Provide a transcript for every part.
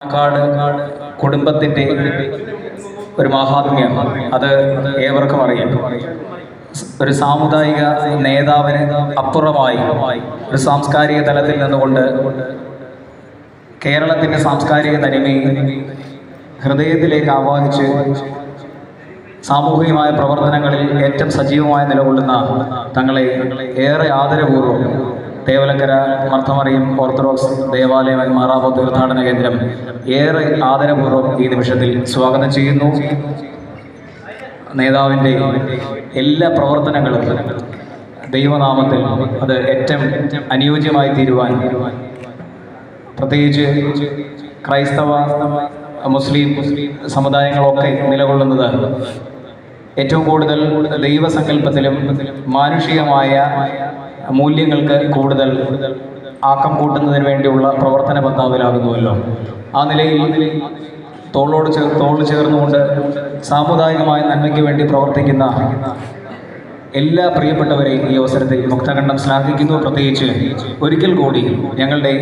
കാട് കുടുംബത്തിൻ്റെ ഒരു മഹാത്മ്യം അത് ഏവർക്കും അറിയാം. ഒരു സാമുദായിക നേതാവിന് അപ്പുറമായി ഒരു സാംസ്കാരിക തലത്തിൽ നിന്നുകൊണ്ട് കേരളത്തിൻ്റെ സാംസ്കാരിക തനിമയെ ഹൃദയത്തിലേക്ക് ആവാഹിച്ച് സാമൂഹികമായ പ്രവർത്തനങ്ങളിൽ ഏറ്റവും സജീവമായി നിലകൊള്ളുന്ന തങ്ങളെ ഏറെ ആദരപൂർവ്വം തേവലക്കര മർത്തമറിയം ഓർത്തഡോക്സ് ദേവാലയ മാറാപ്പ തീർത്ഥാടന കേന്ദ്രം ഏറെ ആദരപൂർവ്വം ഈ നിമിഷത്തിൽ സ്വാഗതം ചെയ്യുന്നു. നേതാവിൻ്റെ എല്ലാ പ്രവർത്തനങ്ങളും ദൈവനാമത്തിൽ അത് ഏറ്റവും അനുയോജ്യമായി തീരുവാൻ, പ്രത്യേകിച്ച് ക്രൈസ്തവ മുസ്ലിം സമുദായങ്ങളൊക്കെ നിലകൊള്ളുന്നത് ഏറ്റവും കൂടുതൽ ദൈവസങ്കല്പത്തിലും മാനുഷികമായ മൂല്യങ്ങൾക്ക് കൂടുതൽ ആക്കം കൂട്ടുന്നതിന് വേണ്ടിയുള്ള പ്രവർത്തന പന്ഥാവിലാകുന്നുവല്ലോ. ആ നിലയിൽ തോൾ ചേർന്നുകൊണ്ട് സാമുദായികമായ നന്മയ്ക്ക് വേണ്ടി പ്രവർത്തിക്കുന്ന എല്ലാ പ്രിയപ്പെട്ടവരെയും ഈ അവസരത്തിൽ മുക്തകണ്ഠം ശ്ലാഘിക്കുന്നു. പ്രത്യേകിച്ച് ഒരിക്കൽ കൂടി ഞങ്ങളുടെ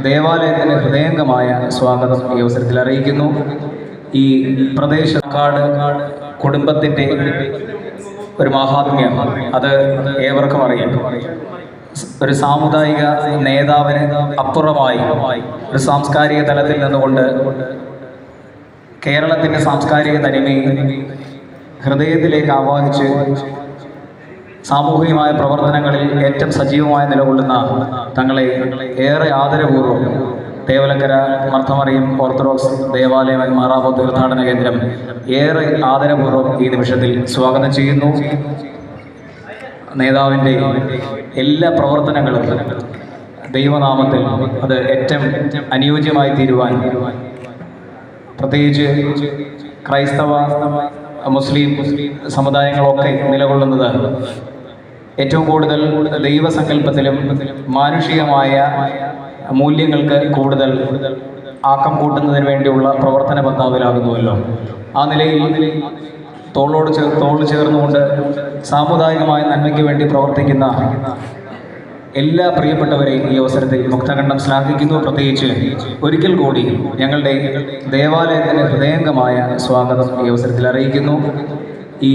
ദേവാലയത്തിന് ഹൃദയംഗമായ സ്വാഗതം ഈ അവസരത്തിൽ അറിയിക്കുന്നു. ഈ കാട് കുടുംബത്തിൻ്റെ ഒരു മഹാത്മ്യം അത് ഏവർക്കും അറിയാം. ഒരു സാമുദായിക നേതാവിന് അപ്പുറമായി ഒരു സാംസ്കാരിക തലത്തിൽ നിന്നുകൊണ്ട് കേരളത്തിൻ്റെ സാംസ്കാരിക തനിമയെ ഹൃദയത്തിലേക്ക് ആവാഹിച്ച് സാമൂഹികമായ പ്രവർത്തനങ്ങളിൽ ഏറ്റവും സജീവമായി നിലകൊള്ളുന്ന തങ്ങളെ ഏറെ ആദരപൂർവ്വം തേവലക്കര മർത്തമറിയം ഓർത്തഡോക്സ് ദേവാലയ മാറാപ്പ തീർത്ഥാടന കേന്ദ്രം ഏറെ ആദരപൂർവ്വം ഈ നിമിഷത്തിൽ സ്വാഗതം ചെയ്യുന്നു. നേതാവിൻ്റെ എല്ലാ പ്രവർത്തനങ്ങളും ദൈവനാമത്തിൽ അത് ഏറ്റവും അനുയോജ്യമായി തീരുവാൻ, പ്രത്യേകിച്ച് ക്രൈസ്തവ മുസ്ലിം സമുദായങ്ങളൊക്കെ നിലകൊള്ളുന്നത് ഏറ്റവും കൂടുതൽ ദൈവസങ്കല്പത്തിലും മാനുഷികമായ മൂല്യങ്ങൾക്ക് കൂടുതൽ ആക്കം കൂട്ടുന്നതിന് വേണ്ടിയുള്ള പ്രവർത്തന പന്ഥാവിലാകുന്നുവല്ലോ. ആ നിലയിൽ തോൾ ചേർന്നുകൊണ്ട് സാമുദായികമായ നന്മയ്ക്ക് വേണ്ടി പ്രവർത്തിക്കുന്ന എല്ലാ പ്രിയപ്പെട്ടവരെയും ഈ അവസരത്തിൽ മുക്തകണ്ഠം ശ്ലാഘിക്കുന്നു. പ്രത്യേകിച്ച് ഒരിക്കൽ കൂടി ഞങ്ങളുടെ ദേവാലയത്തിന് ഹൃദയംഗമായ സ്വാഗതം ഈ അവസരത്തിൽ അറിയിക്കുന്നു. ഈ